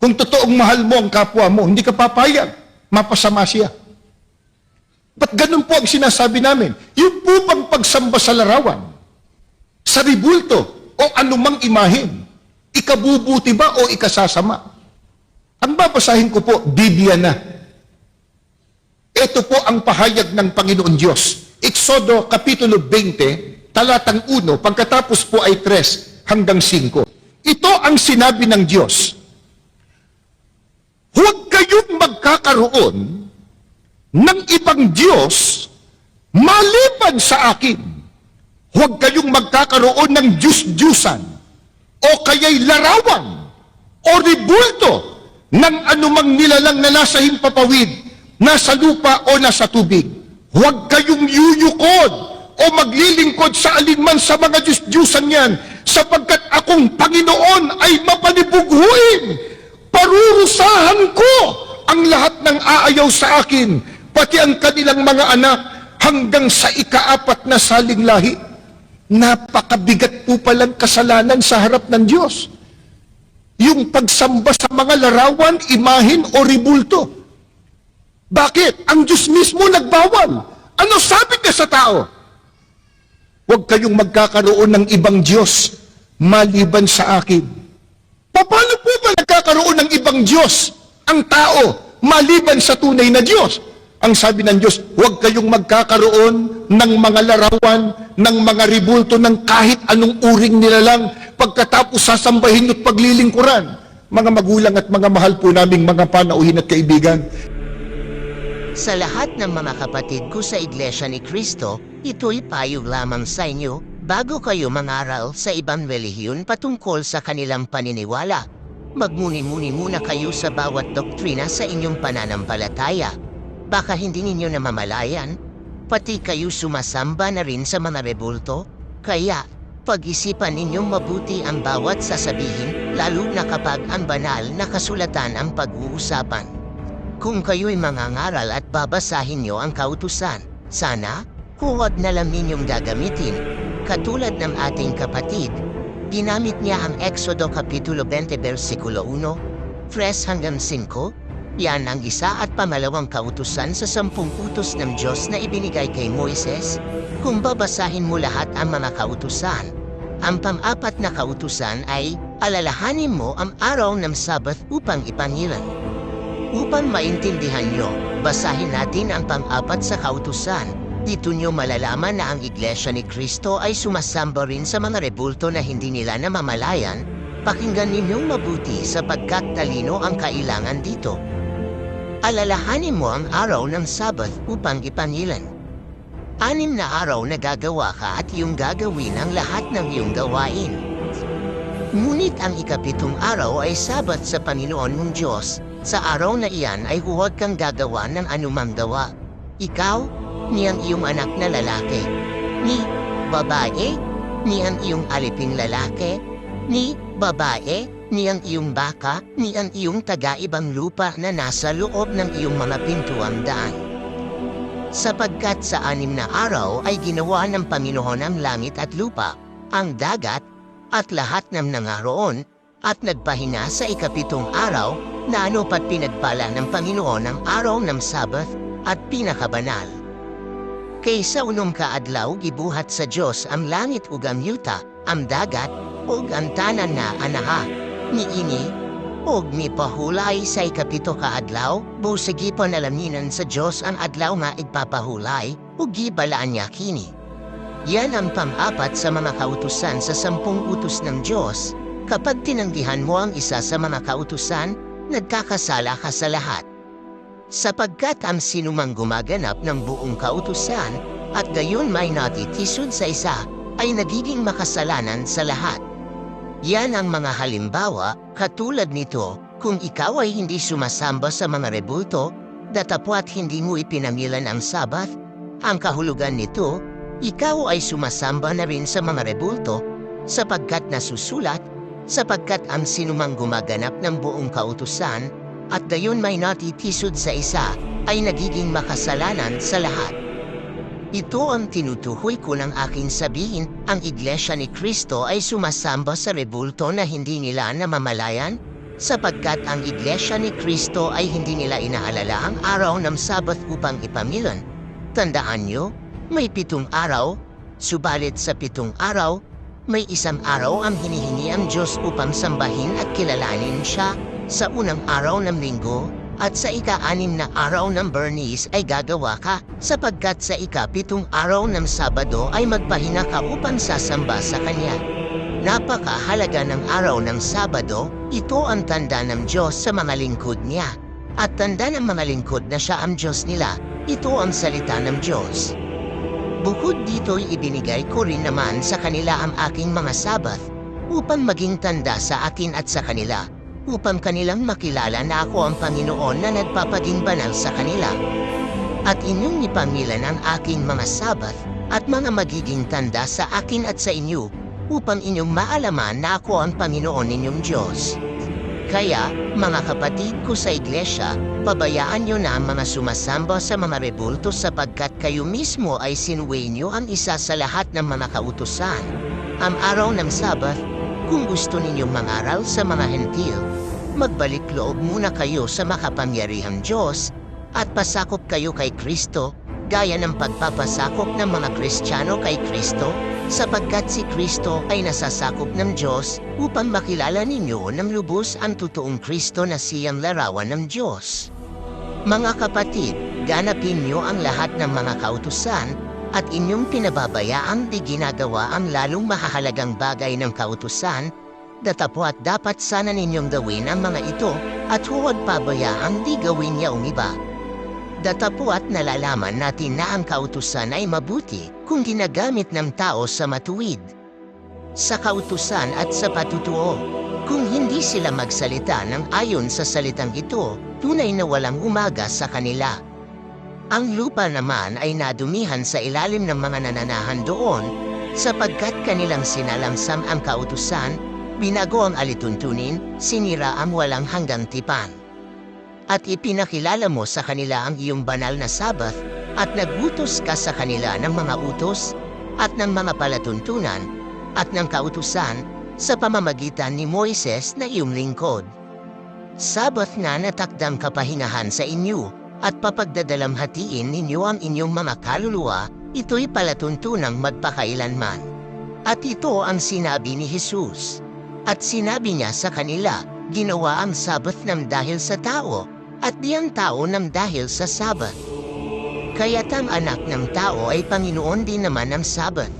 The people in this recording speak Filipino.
Kung totoong mahal mo ang kapwa mo, hindi ka papayag. Mapasama siya. Ba't ganun po ang sinasabi namin? Yung po bang pagsamba sa larawan, sa ribulto, o anumang imahen, ikabubuti ba o ikasasama? Ang babasahin ko po, Biblia na. Ito po ang pahayag ng Panginoon Diyos. Exodo Kapitulo 20, talatang 1, pagkatapos po ay 3 hanggang 5. Ito ang sinabi ng Diyos. Huwag kayong magkakaroon ng ibang Diyos maliban sa akin. Huwag kayong magkakaroon ng Diyos-Diyusan o kaya'y larawan o ribulto ng anumang nilalang na nasa himpapawid, nasa lupa o nasa tubig. Huwag kayong yuyukod o maglilingkod sa alinman sa mga Diyos-Diyusan yan, sapagkat akong Panginoon ay mapanibughuin. Parurusahan ko ang lahat ng aayaw sa akin, pati ang kanilang mga anak hanggang sa ika-4 na saling lahi. Napakabigat po palang kasalanan sa harap ng Diyos. Yung pagsamba sa mga larawan, imahin o ribulto. Bakit? Ang Diyos mismo nagbawal. Ano sabi niya sa tao? Huwag kayong magkakaroon ng ibang Diyos maliban sa akin. Paano po ba nagkakaroon ng ibang Diyos ang tao maliban sa tunay na Diyos? Ang sabi ng Diyos, huwag kayong magkakaroon ng mga larawan, ng mga ribulto, ng kahit anong uring nilalang, pagkatapos sasambahin at paglilingkuran. Mga magulang at mga mahal po naming mga panauhin at kaibigan. Sa lahat ng mga kapatid ko sa Iglesia ni Cristo, ito'y payo lamang sa inyo bago kayo mangaral sa ibang relihiyon patungkol sa kanilang paniniwala. Magmuni-muni muna kayo sa bawat doktrina sa inyong pananampalataya. Baka hindi ninyo namamalayan, pati kayo sumasamba na rin sa mga rebulto. Kaya, pag-isipan ninyong mabuti ang bawat sasabihin, lalo na kapag ang banal na kasulatan ang pag-uusapan. Kung kayo'y mangangaral at babasahin nyo ang kautusan, sana, huwag na lang ninyong gagamitin. Katulad ng ating kapatid, ginamit niya ang Exodo Kapitulo 20 versikulo 1, 3 hanggang 5. Yan ang isa at pamalawang kautusan sa 10 utos ng Diyos na ibinigay kay Moises. Kung babasahin mo lahat ang mga kautusan, ang pang-4 na kautusan ay alalahanin mo ang araw ng Sabbath upang ipangilan. Upang maintindihan nyo, basahin natin ang pang-4 sa kautusan. Dito nyo malalaman na ang Iglesia ni Cristo ay sumasamba rin sa mga rebulto na hindi nila namamalayan. Pakinggan ninyong mabuti sapagkat talino ang kailangan dito. Alalahanin mo ang araw ng Sabbath upang ipangilan. 6 na araw na gagawa ka at iyong gagawin ang lahat ng iyong gawain. Ngunit ang ika-7 araw ay Sabbath sa Panginoon mong Diyos. Sa araw na iyan ay huwag kang gagawa ng anumang gawa. Ikaw, ni ang iyong anak na lalaki, ni babae, ni ang iyong aliping lalaki, ni babae, ni ang iyong baka, ni ang iyong taga-ibang lupa na nasa loob ng iyong mga pintuang daan. Sapagkat sa 6 na araw ay ginawa ng Panginoon ang langit at lupa, ang dagat, at lahat ng nangaroon, at nagpahinga sa ika-7 araw, na ano't pinagpala ng Panginoon ang araw ng Sabbath at pinakabanal. Kaysa 6 kaadlaw gibuhat sa Diyos ang langit ug ang yuta, ang dagat, ug ang tanan na anaha, niini, ug mipahulay sa ika-7 kaadlaw, busigi panalaminan sa Diyos ang adlaw nga igpapahulay, ug gibalaan niya kini. Yan ang pang-4 sa mga kautusan sa 10 utos ng Diyos. Kapag tinanggihan mo ang isa sa mga kautusan, nagkakasala ka sa lahat. Sapagkat ang sinumang gumaganap ng buong kautusan at gayon may natitisod sa isa ay nagiging makasalanan sa lahat. Yan ang mga halimbawa, katulad nito, kung ikaw ay hindi sumasamba sa mga rebulto, datapwat hindi mo ipinangilan ang Sabath, ang kahulugan nito, ikaw ay sumasamba na rin sa mga rebulto, sapagkat nasusulat, sapagkat ang sinumang gumaganap ng buong kautusan, at gayon may natitisod sa isa, ay nagiging makasalanan sa lahat. Ito ang tinutuhoy ko ng aking sabihin, ang Iglesia ni Cristo ay sumasamba sa rebulto na hindi nila namamalayan, sapagkat ang Iglesia ni Kristo ay hindi nila inaalala ang araw ng Sabat upang ipamilon. Tandaan nyo, may 7 araw, subalit sa 7 araw, may 1 araw ang hinihingi ang Diyos upang sambahin at kilalanin siya. Sa unang araw ng linggo at sa ika-6 na araw ng Bernice ay gagawa ka, sapagkat sa ika-7 araw ng Sabado ay magpahinga ka upang sasamba sa Kanya. Napakahalaga ng araw ng Sabado, ito ang tanda ng Diyos sa mga lingkod niya. At tanda ng mga lingkod na siya ang Diyos nila, ito ang salita ng Diyos. Bukod dito'y ibinigay ko rin naman sa kanila ang aking mga Sabat, upang maging tanda sa akin at sa kanila, upang kanilang makilala na ako ang Panginoon na nagpapaging banal sa kanila. At inyong ipamilan ang aking mga Sabat at mga magiging tanda sa akin at sa inyo, upang inyong maalaman na ako ang Panginoon ninyong Diyos. Kaya, mga kapatid ko sa iglesia, pabayaan nyo na ang mga sumasamba sa mga rebulto sapagkat kayo mismo ay sinuwi nyo ang isa sa lahat ng mga kautusan. Ang araw ng Sabat, kung gusto ninyong mangaral sa mga hentil, magbalik loob muna kayo sa makapangyarihang Diyos at pasakop kayo kay Kristo gaya ng pagpapasakop ng mga Kristiyano kay Kristo, sapagkat si Kristo ay nasasakop ng Diyos upang makilala ninyo ng lubos ang totoong Kristo na siyang larawan ng Diyos. Mga kapatid, ganapin niyo ang lahat ng mga kautusan at inyong pinababayaang di ginagawa ang lalong mahahalagang bagay ng kautusan, datapwat dapat sana ninyong gawin ang mga ito at huwag pabayaang di gawin niya ang iba. Datapwat nalalaman natin na ang kautusan ay mabuti kung ginagamit ng tao sa matuwid, sa kautusan at sa patutuo. Kung hindi sila magsalita ng ayon sa salitang ito, tunay na walang umaga sa kanila. Ang lupa naman ay nadumihan sa ilalim ng mga nananahan doon, sapagkat kanilang sinalamsam ang kautusan, binago ang alituntunin, sinira ang walang hanggang tipan. At ipinakilala mo sa kanila ang iyong banal na Sabat, at nagutos ka sa kanila ng mga utos, at ng mga palatuntunan, at ng kautusan, sa pamamagitan ni Moises na iyong lingkod. Sabat na natakdang kapahingahan sa inyo, at papagdadalamhatiin ninyo ang inyong mga kaluluwa, ito'y palatuntunang magpakailanman. At ito ang sinabi ni Jesus. At sinabi niya sa kanila, ginawa ang Sabat ng dahil sa tao, at di ang tao ng dahil sa Sabat. Kaya't ang anak ng tao ay Panginoon din naman ng Sabat.